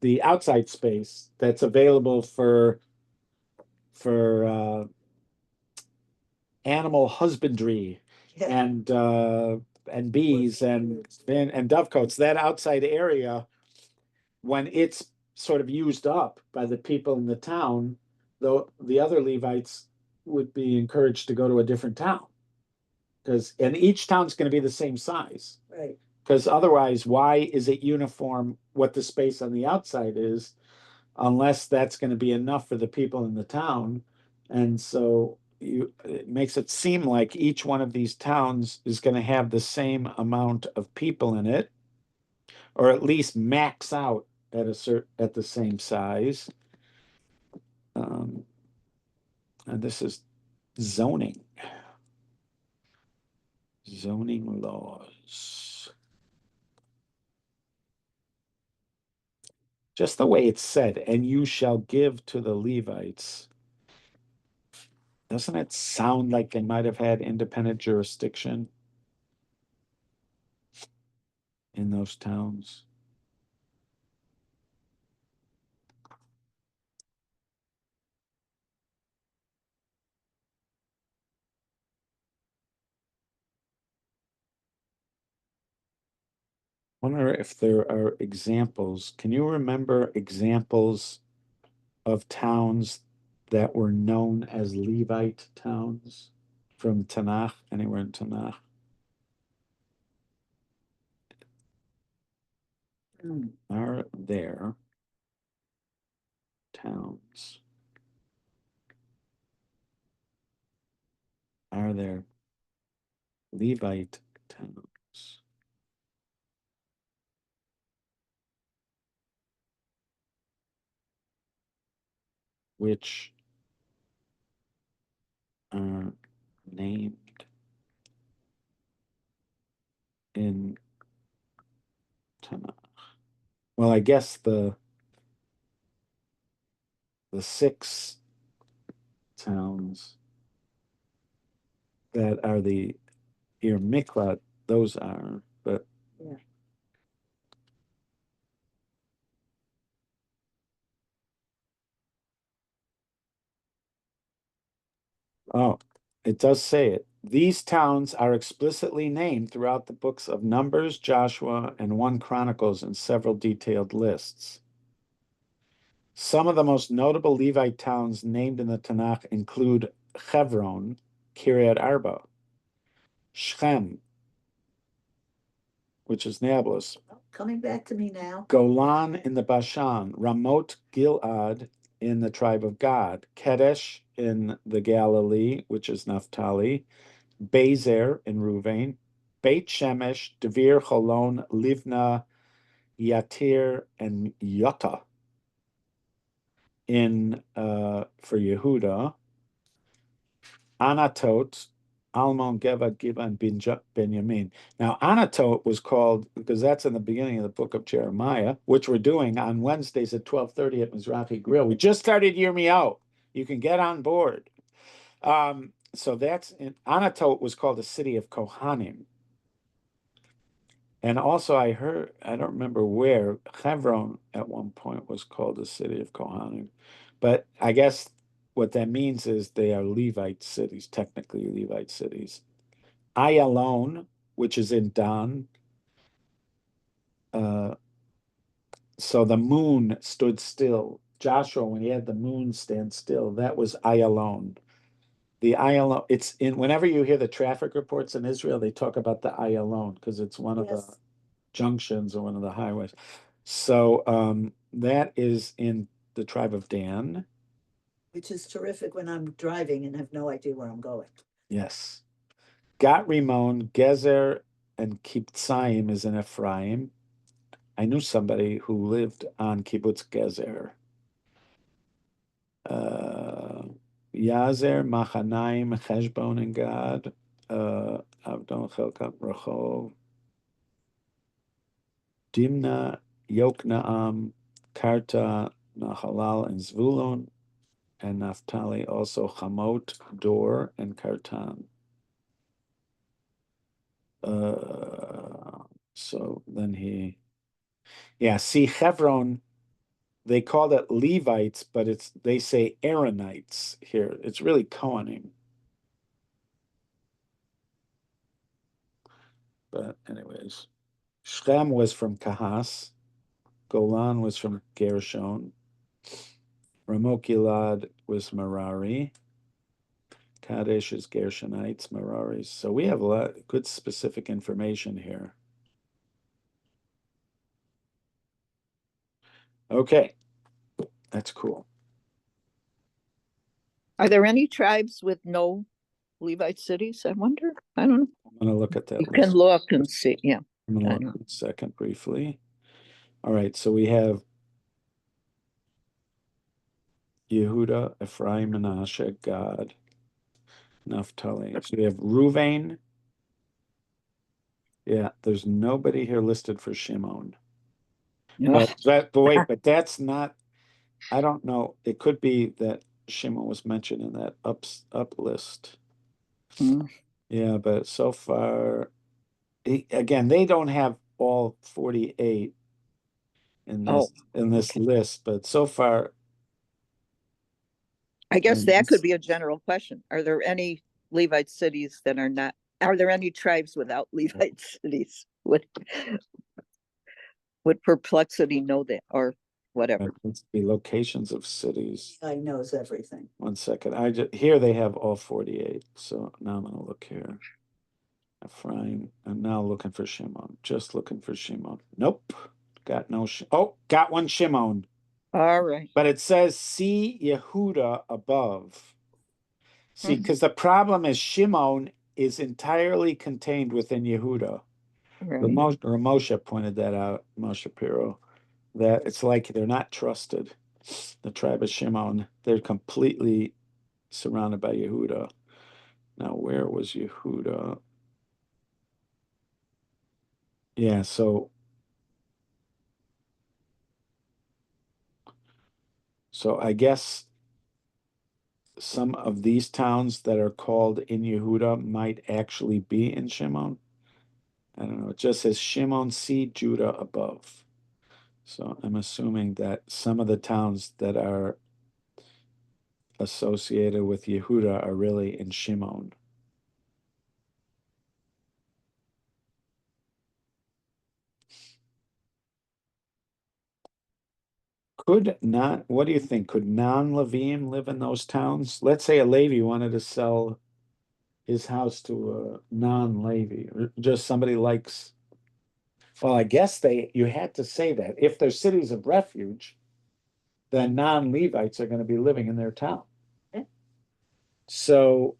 [SPEAKER 2] the outside space that's available for animal husbandry
[SPEAKER 3] Yeah.
[SPEAKER 2] and bees and dovecotes, that outside area, when it's sort of used up by the people in the town, though the other Levites would be encouraged to go to a different town, and each town's going to be the same size.
[SPEAKER 3] Right.
[SPEAKER 2] Because otherwise, why is it uniform what the space on the outside is, unless that's going to be enough for the people in the town? And so it makes it seem like each one of these towns is going to have the same amount of people in it, or at least max out at the same size. And this is zoning laws. Just the way it's said, and you shall give to the Levites. Doesn't it sound like they might have had independent jurisdiction in those towns? Wonder if there are examples. Can you remember examples of towns that were known as Levite towns from Tanakh, anywhere in Tanakh? Are there towns? Are there Levite towns? Which are named in Tanakh? Well, I guess the 6 towns that are the Ir Miklat, those are, but
[SPEAKER 3] Yeah.
[SPEAKER 2] oh, it does say it. These towns are explicitly named throughout the books of Numbers, Joshua, and 1 Chronicles in several detailed lists. Some of the most notable Levite towns named in the Tanakh include Hebron, Kiryat Arba, Shechem, which is Nablus,
[SPEAKER 3] Coming back to me now.
[SPEAKER 2] Golan in the Bashan, Ramot Gilad in the tribe of Gad, Kedesh in the Galilee, which is Naphtali, Bezer in Ruvain, Beit Shemesh, Devir, Holon, Livna, Yatir, and Yotta in for Yehuda, Anatot, Almon, Geba, Giba, and Benjamin. Now, Anatot was called, because that's in the beginning of the book of Jeremiah, which we're doing on Wednesdays at 12:30 at Mizrahi Grill. We just started Hear Me Out. You can get on board. So that's Anatot was called the city of Kohanim. And also I heard, I don't remember where, Hebron at one point was called the city of Kohanim. But I guess what that means is they are Levite cities, technically Levite cities. Ayalon, which is in Dan. So the moon stood still. Joshua, when he had the moon stand still, that was Ayalon. The Ayalon, it's in, whenever you hear the traffic reports in Israel, they talk about the Ayalon because it's one of the
[SPEAKER 3] Yes.
[SPEAKER 2] junctions or one of the highways. So that is in the tribe of Dan.
[SPEAKER 3] Which is terrific when I'm driving and have no idea where I'm going.
[SPEAKER 2] Yes. Gat Rimon, Gezer, and Kibtzaim is in Ephraim. I knew somebody who lived on Kibbutz Gezer. Yazer, Machanaim, Cheshbon, and Gad. Avdon, Chelkat, Rachov. Dimna, Yoknaam, Karta, Nahalal, and Zvulun. And Naphtali, also Hamot, Dor, and Kartan. So then see Hebron, they called it Levites, but they say Aaronites here. It's really Kohanim. But anyways, Shem was from Kahas, Golan was from Gershon, Ramot Gilad was Merari, Kadesh is Gershonites, Meraris. So we have a lot of good specific information here. Okay, that's cool.
[SPEAKER 1] Are there any tribes with no Levite cities? I wonder. I don't know.
[SPEAKER 2] I'm going to look at that
[SPEAKER 1] You
[SPEAKER 2] list.
[SPEAKER 1] can look and see. Yeah.
[SPEAKER 2] I'm going to look in a second briefly. All right, so we have Yehuda, Ephraim, Menashe, Gad, Naphtali. So we have Ruvain. Yeah, there's nobody here listed for Shimon. But wait, but that's not, I don't know. It could be that Shimon was mentioned in that up list.
[SPEAKER 1] Mm.
[SPEAKER 2] Yeah, but so far, again, they don't have all 48 in this list, but so far,
[SPEAKER 1] I guess that could be a general question. Are there any Levite cities that are not? Are there any tribes without Levite cities? Would Perplexity know that? Or whatever.
[SPEAKER 2] Let's be locations of cities.
[SPEAKER 3] I knows everything.
[SPEAKER 2] 1 second. Here they have all 48. So now I'm gonna look here. Ephraim. I'm now looking for Shimon. Just looking for Shimon. Nope. Got no. Got one Shimon.
[SPEAKER 1] All right.
[SPEAKER 2] But it says see Yehuda above. See, because the problem is Shimon is entirely contained within Yehuda.
[SPEAKER 1] Right.
[SPEAKER 2] Moshe pointed that out, Moshe Piro, that it's like they're not trusted. The tribe of Shimon, they're completely surrounded by Yehuda. Now, where was Yehuda? Yeah, so I guess some of these towns that are called in Yehuda might actually be in Shimon. I don't know. It just says Shimon, see Judah above. So I'm assuming that some of the towns that are associated with Yehuda are really in Shimon. What do you think? Could non-Levim live in those towns? Let's say a Levi wanted to sell his house to a non-Levi, or just somebody likes. Well, I guess you had to say that. If they're cities of refuge, then non-Levites are going to be living in their town. So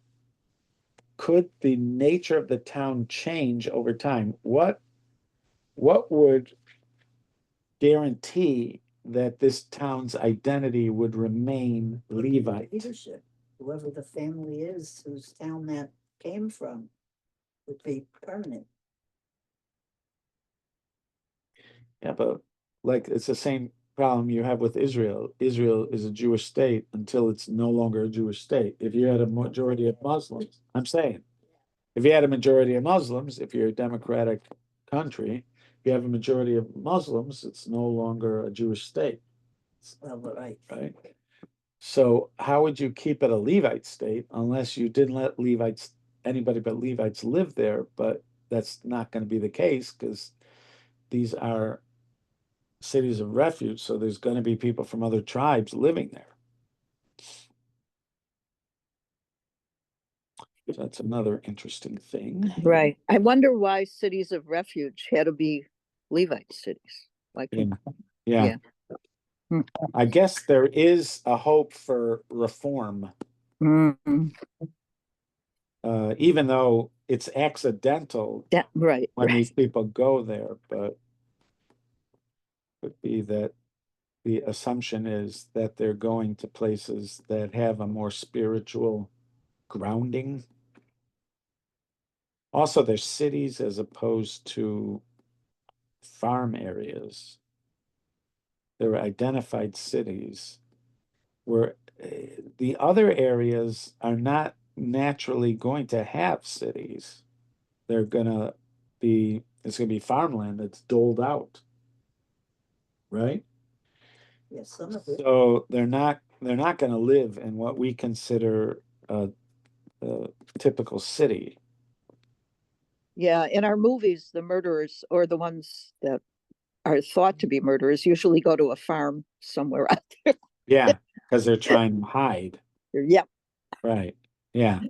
[SPEAKER 2] could the nature of the town change over time? What would guarantee that this town's identity would remain Levite?
[SPEAKER 3] Leadership, whoever the family is whose town that came from would be permanent.
[SPEAKER 2] Yeah, but like it's the same problem you have with Israel. Israel is a Jewish state until it's no longer a Jewish state. If you had a majority of Muslims, I'm saying, if you had a majority of Muslims, if you're a democratic country, if you have a majority of Muslims, it's no longer a Jewish state.
[SPEAKER 3] Well, right.
[SPEAKER 2] Right. So how would you keep it a Levite state unless you didn't let anybody but Levites live there? But that's not going to be the case because these are cities of refuge. So there's going to be people from other tribes living there. So that's another interesting thing.
[SPEAKER 1] Right. I wonder why cities of refuge had to be Levite cities. Like,
[SPEAKER 2] Yeah.
[SPEAKER 1] Yeah. Hmm.
[SPEAKER 2] I guess there is a hope for reform,
[SPEAKER 1] Mhm.
[SPEAKER 2] even though it's accidental
[SPEAKER 1] Right.
[SPEAKER 2] when these people go there, but could be that the assumption is that they're going to places that have a more spiritual grounding. Also, they're cities as opposed to farm areas. They're identified cities where the other areas are not naturally going to have cities. They're gonna it's gonna be farmland that's doled out, right?
[SPEAKER 3] Yes, some of it.
[SPEAKER 2] So they're not gonna live in what we consider a typical city.
[SPEAKER 1] Yeah. In our movies, the murderers or the ones that are thought to be murderers usually go to a farm somewhere out there.
[SPEAKER 2] Yeah, because they're trying to hide.
[SPEAKER 1] Yep.
[SPEAKER 2] Right. Yeah.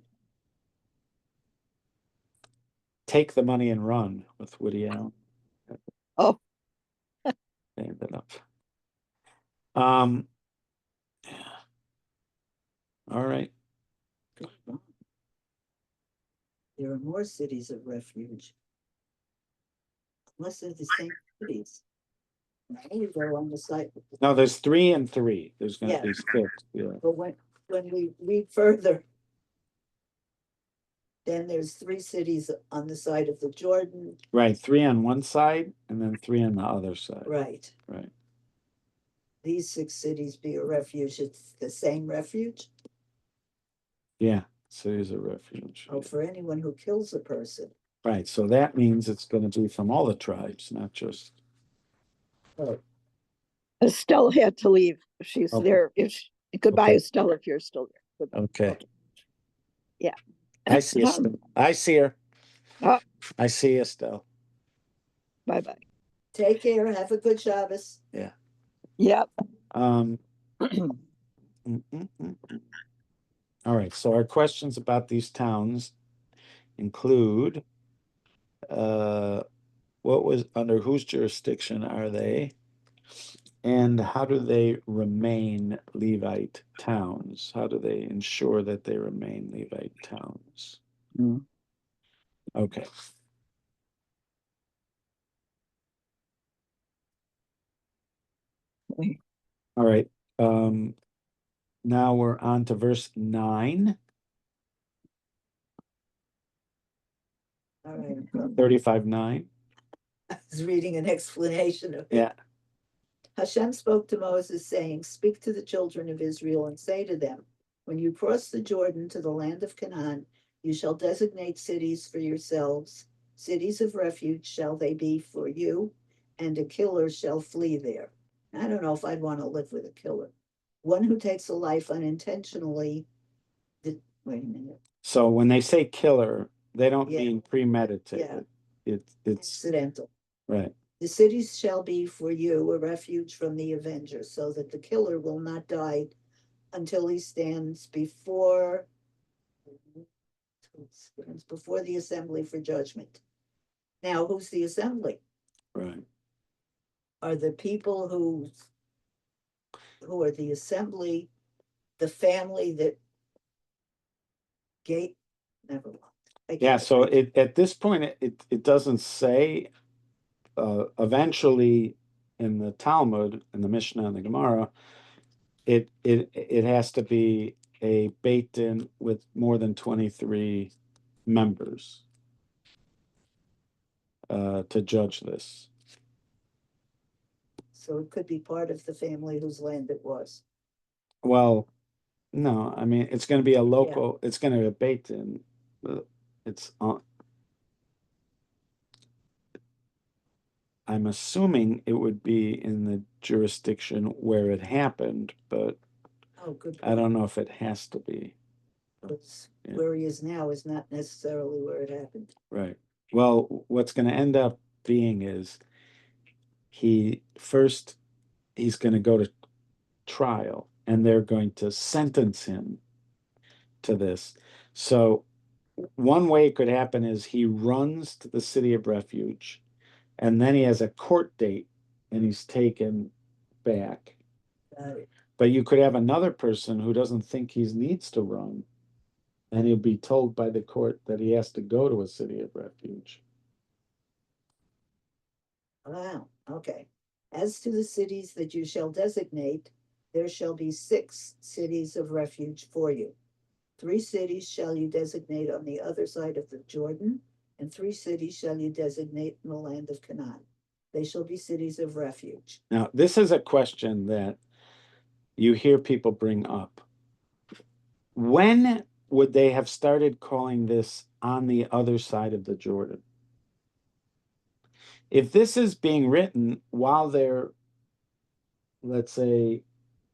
[SPEAKER 2] Take the money and run with Woody Allen.
[SPEAKER 1] Oh,
[SPEAKER 2] They ended up. Um, all right.
[SPEAKER 3] There are more cities of refuge. Unless they're the same cities. Now you go on the site.
[SPEAKER 2] No, there's 3 and 3. There's gonna
[SPEAKER 3] Yeah.
[SPEAKER 2] be 6. Yeah.
[SPEAKER 3] But when we read further, then there's 3 cities on the side of the Jordan.
[SPEAKER 2] Right. 3 on one side and then 3 on the other side.
[SPEAKER 3] Right.
[SPEAKER 2] Right.
[SPEAKER 3] These 6 cities be a refuge. It's the same refuge.
[SPEAKER 2] Yeah. Cities of refuge.
[SPEAKER 3] Oh, for anyone who kills a person.
[SPEAKER 2] Right. So that means it's going to be from all the tribes, not just.
[SPEAKER 3] Oh,
[SPEAKER 1] Estelle had to leave. She's
[SPEAKER 2] Okay.
[SPEAKER 1] there. Goodbye,
[SPEAKER 2] Okay.
[SPEAKER 1] Estelle, if you're still there. Goodbye.
[SPEAKER 2] Okay.
[SPEAKER 1] Yeah.
[SPEAKER 2] I see Estelle. I see her.
[SPEAKER 1] Oh.
[SPEAKER 2] I see Estelle.
[SPEAKER 1] Bye-bye.
[SPEAKER 3] take care. Have a good Shabbos.
[SPEAKER 2] Yeah.
[SPEAKER 1] Yep.
[SPEAKER 2] Mm, mm, mm. All right, so our questions about these towns include what was under whose jurisdiction are they? And how do they remain Levite towns? How do they ensure that they remain Levite towns?
[SPEAKER 1] Mm.
[SPEAKER 2] Okay.
[SPEAKER 1] Okay.
[SPEAKER 2] All right. Now we're on to verse 9,
[SPEAKER 3] All right.
[SPEAKER 2] 35:9.
[SPEAKER 3] I was reading an explanation of it.
[SPEAKER 2] Yeah.
[SPEAKER 3] Hashem spoke to Moses, saying, "Speak to the children of Israel and say to them, when you cross the Jordan to the land of Canaan, you shall designate cities for yourselves. Cities of refuge shall they be for you, and a killer shall flee there." I don't know if I'd want to live with a killer. One who takes a life unintentionally. Wait a minute.
[SPEAKER 2] So when they say killer, they don't
[SPEAKER 3] Yeah.
[SPEAKER 2] mean premeditated. It's
[SPEAKER 3] Accidental.
[SPEAKER 2] right.
[SPEAKER 3] The cities shall be for you a refuge from the avenger, so that the killer will not die until he stands before the assembly for judgment. Now, who's the assembly?
[SPEAKER 2] Right.
[SPEAKER 3] Are the people who are the assembly, the family that gate? Never mind.
[SPEAKER 2] Yeah, so at this point it doesn't say eventually in the Talmud and the Mishnah and the Gemara, it has to be a Beit Din with more than 23 members to judge this.
[SPEAKER 3] So it could be part of the family whose land it was.
[SPEAKER 2] Well, no, I mean it's going to be a local. It's going to be a Beit Din. It's I'm assuming it would be in the jurisdiction where it happened, but
[SPEAKER 3] Oh, good
[SPEAKER 2] I
[SPEAKER 3] point.
[SPEAKER 2] don't know if it has to be.
[SPEAKER 3] Because
[SPEAKER 2] Yeah.
[SPEAKER 3] where he is now is not necessarily where it happened.
[SPEAKER 2] Right. Well, what's going to end up being is he's going to go to trial and they're going to sentence him to this. So one way it could happen is he runs to the city of refuge and then he has a court date and he's taken back. But you could have another person who doesn't think he needs to run, and he'll be told by the court that he has to go to a city of refuge.
[SPEAKER 3] Wow, okay. As to the cities that you shall designate, there shall be 6 cities of refuge for you. 3 cities shall you designate on the other side of the Jordan, and 3 cities shall you designate in the land of Canaan. They shall be cities of refuge.
[SPEAKER 2] Now, this is a question that you hear people bring up. When would they have started calling this on the other side of the Jordan? If this is being written while they're, let's say,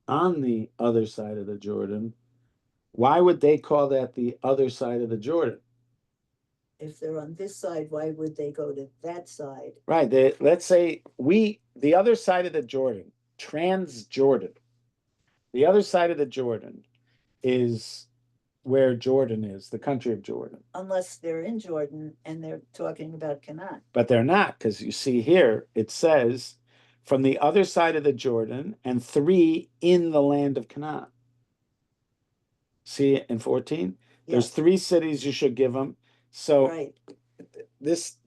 [SPEAKER 2] on the other side of the Jordan, why would they call that the other side of the Jordan?
[SPEAKER 3] If they're on this side, why would they go to that side?
[SPEAKER 2] Right. Let's say the other side of the Jordan, Transjordan, the other side of the Jordan is where Jordan is, the country of Jordan.
[SPEAKER 3] Unless they're in Jordan and they're talking about Canaan.
[SPEAKER 2] But they're not, because you see here, it says from the other side of the Jordan and 3 in the land of Canaan. See in 14? There's 3 cities you should give them. So
[SPEAKER 3] right.
[SPEAKER 2] This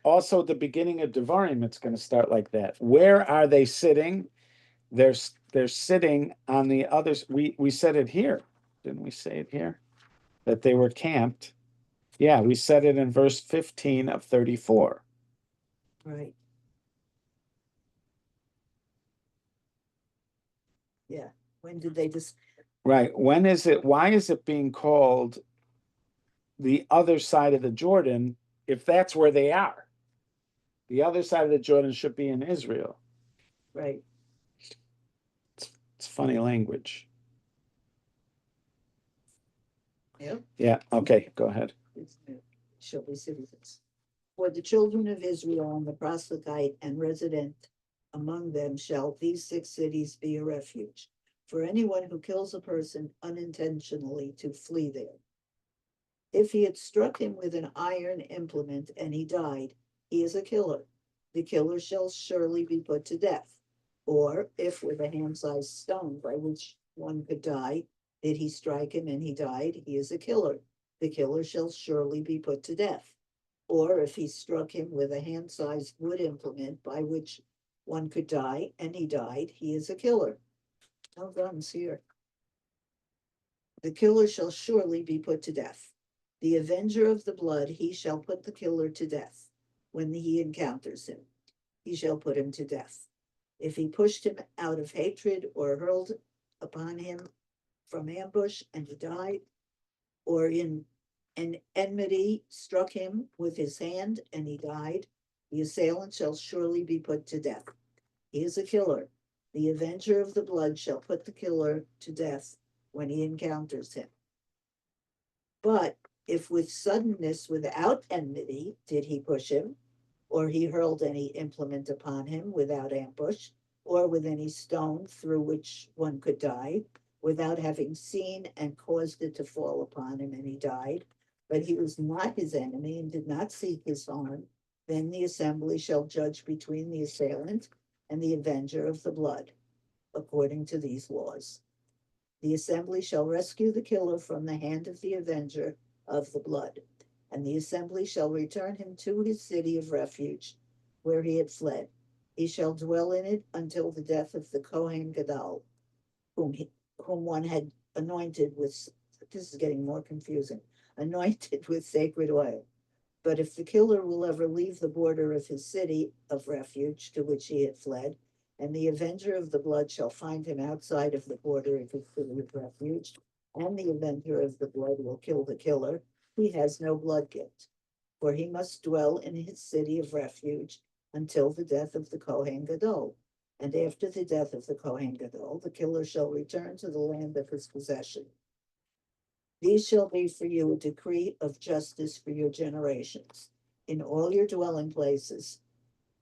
[SPEAKER 2] also at the beginning of Devarim, it's going to start like that. Where are they sitting? They're sitting on the others. We said it here, didn't we say it here? That they were camped. Yeah, we said it in verse 15 of 34.
[SPEAKER 3] Right. Yeah. When did they just?
[SPEAKER 2] Right. When is it? Why is it being called the other side of the Jordan if that's where they are? The other side of the Jordan should be in Israel.
[SPEAKER 3] Right.
[SPEAKER 2] It's funny language.
[SPEAKER 3] Yep.
[SPEAKER 2] Yeah. Okay. Go ahead.
[SPEAKER 3] Shall be citizens. For the children of Israel and the proselyte and resident among them shall these 6 cities be a refuge for anyone who kills a person unintentionally to flee there. If he had struck him with an iron implement and he died, he is a killer. The killer shall surely be put to death. Or if with a hand-sized stone by which one could die, did he strike him and he died, he is a killer. The killer shall surely be put to death. Or if he struck him with a hand-sized wood implement by which one could die and he died, he is a killer. No guns here. The killer shall surely be put to death. The avenger of the blood, he shall put the killer to death. When he encounters him, he shall put him to death. If he pushed him out of hatred or hurled upon him from ambush and he died, or in an enmity struck him with his hand and he died, the assailant shall surely be put to death. He is a killer. The avenger of the blood shall put the killer to death when he encounters him. But if with suddenness, without enmity, did he push him, or he hurled any implement upon him without ambush, or with any stone through which one could die, without having seen and caused it to fall upon him, and he died, but he was not his enemy and did not seek his harm, then the assembly shall judge between the assailant and the avenger of the blood, according to these laws. The assembly shall rescue the killer from the hand of the avenger of the blood, and the assembly shall return him to his city of refuge, where he had fled. He shall dwell in it until the death of the Kohen Gadol, whom one had anointed with, this is getting more confusing, anointed with sacred oil. But if the killer will ever leave the border of his city of refuge to which he had fled, and the avenger of the blood shall find him outside of the border of his city of refuge, and the avenger of the blood will kill the killer, he has no blood guilt, for he must dwell in his city of refuge until the death of the Kohen Gadol. And after the death of the Kohen Gadol, the killer shall return to the land of his possession. These shall be for you a decree of justice for your generations. In all your dwelling places,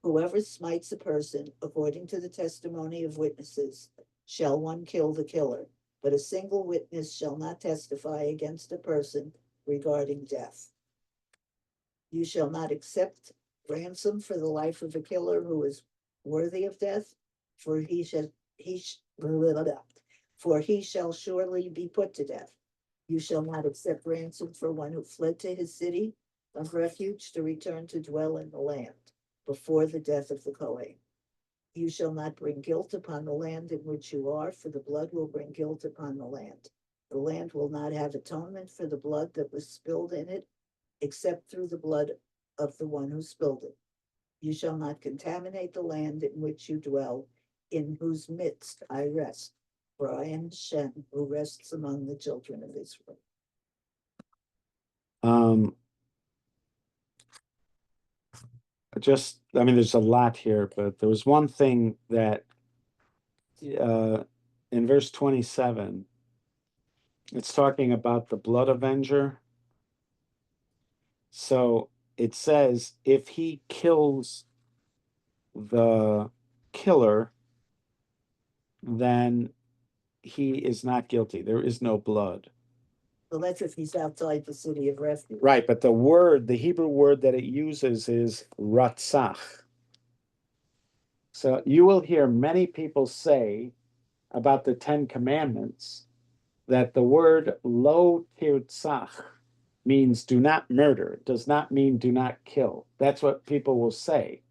[SPEAKER 3] whoever smites a person according to the testimony of witnesses, shall one kill the killer, but a single witness shall not testify against a person regarding death. You shall not accept ransom for the life of a killer who is worthy of death, for he shall surely be put to death. You shall not accept ransom for one who fled to his city of refuge to return to dwell in the land before the death of the Kohen. You shall not bring guilt upon the land in which you are, for the blood will bring guilt upon the land. The land will not have atonement for the blood that was spilled in it, except through the blood of the one who spilled it. You shall not contaminate the land in which you dwell, in whose midst I rest, for I am Shem, who rests among the children of Israel.
[SPEAKER 2] There's a lot here, but there was one thing that in verse 27, it's talking about the blood avenger. So it says, if he kills the killer, then he is not guilty. There is no blood.
[SPEAKER 3] Well, that's if he's outside the city of refuge.
[SPEAKER 2] Right, but the Hebrew word that it uses is ratzach. So you will hear many people say about the 10 Commandments that the word lo tirtzach means do not murder. It does not mean do not kill. That's what people will say.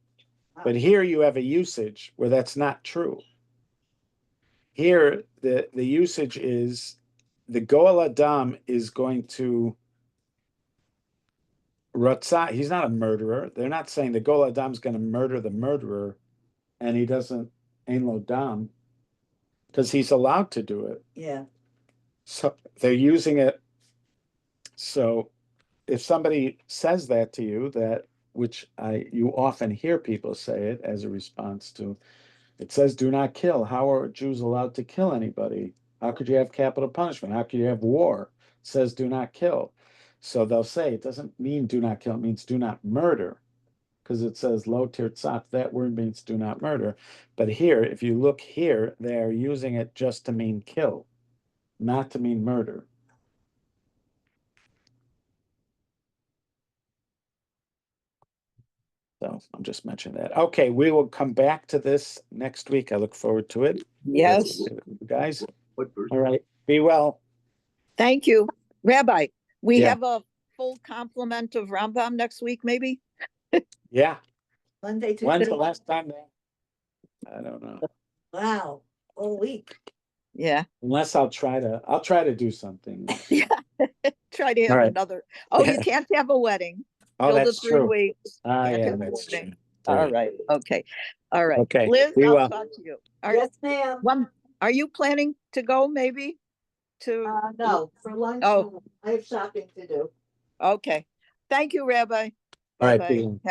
[SPEAKER 2] But here you have a usage where that's not true. Here, the usage is the Goel Adam is going to ratzah. He's not a murderer. They're not saying the Goel Adam is going to murder the murderer and he doesn't, ein lo dam, because he's allowed to do it.
[SPEAKER 3] Yeah.
[SPEAKER 2] So they're using it. So if somebody says that to you, you often hear people say it as a response to, it says do not kill. How are Jews allowed to kill anybody? How could you have capital punishment? How could you have war? It says do not kill. So they'll say it doesn't mean do not kill, it means do not murder. because it says lo tirtzach. That word means do not murder. But here, if you look here, they are using it just to mean kill, not to mean murder. So I'm just mentioning that. Okay, we will come back to this next week. I look forward to it.
[SPEAKER 1] Yes,
[SPEAKER 2] You guys.
[SPEAKER 4] What verse?
[SPEAKER 2] All right. Be well.
[SPEAKER 1] thank you. Rabbi, we
[SPEAKER 2] Yeah.
[SPEAKER 1] have a full complement of Rambam next week, maybe?
[SPEAKER 2] Yeah.
[SPEAKER 3] Monday to
[SPEAKER 2] When's the
[SPEAKER 3] Thursday.
[SPEAKER 2] last time that? I don't know.
[SPEAKER 3] Wow, all week.
[SPEAKER 1] Yeah,
[SPEAKER 2] Unless I'll try to do something.
[SPEAKER 1] try to
[SPEAKER 2] All
[SPEAKER 1] have
[SPEAKER 2] right.
[SPEAKER 1] another. Oh, you can't have a wedding.
[SPEAKER 2] Oh,
[SPEAKER 1] Till the
[SPEAKER 2] that's
[SPEAKER 1] 3
[SPEAKER 2] true.
[SPEAKER 1] weeks.
[SPEAKER 2] Ah,
[SPEAKER 1] Can't
[SPEAKER 2] yeah,
[SPEAKER 1] have a
[SPEAKER 2] that's true.
[SPEAKER 1] wedding. All right, okay. All right.
[SPEAKER 2] Okay,
[SPEAKER 1] Liz,
[SPEAKER 2] be
[SPEAKER 1] I'll
[SPEAKER 2] well.
[SPEAKER 1] talk to you. Are,
[SPEAKER 3] Yes, ma'am.
[SPEAKER 1] are you planning to go maybe to?
[SPEAKER 3] No, for lunch,
[SPEAKER 1] Oh.
[SPEAKER 3] no. I have shopping to do.
[SPEAKER 1] Okay. Thank you, Rabbi.
[SPEAKER 2] All right,
[SPEAKER 1] Bye-bye.
[SPEAKER 2] be well.
[SPEAKER 1] Have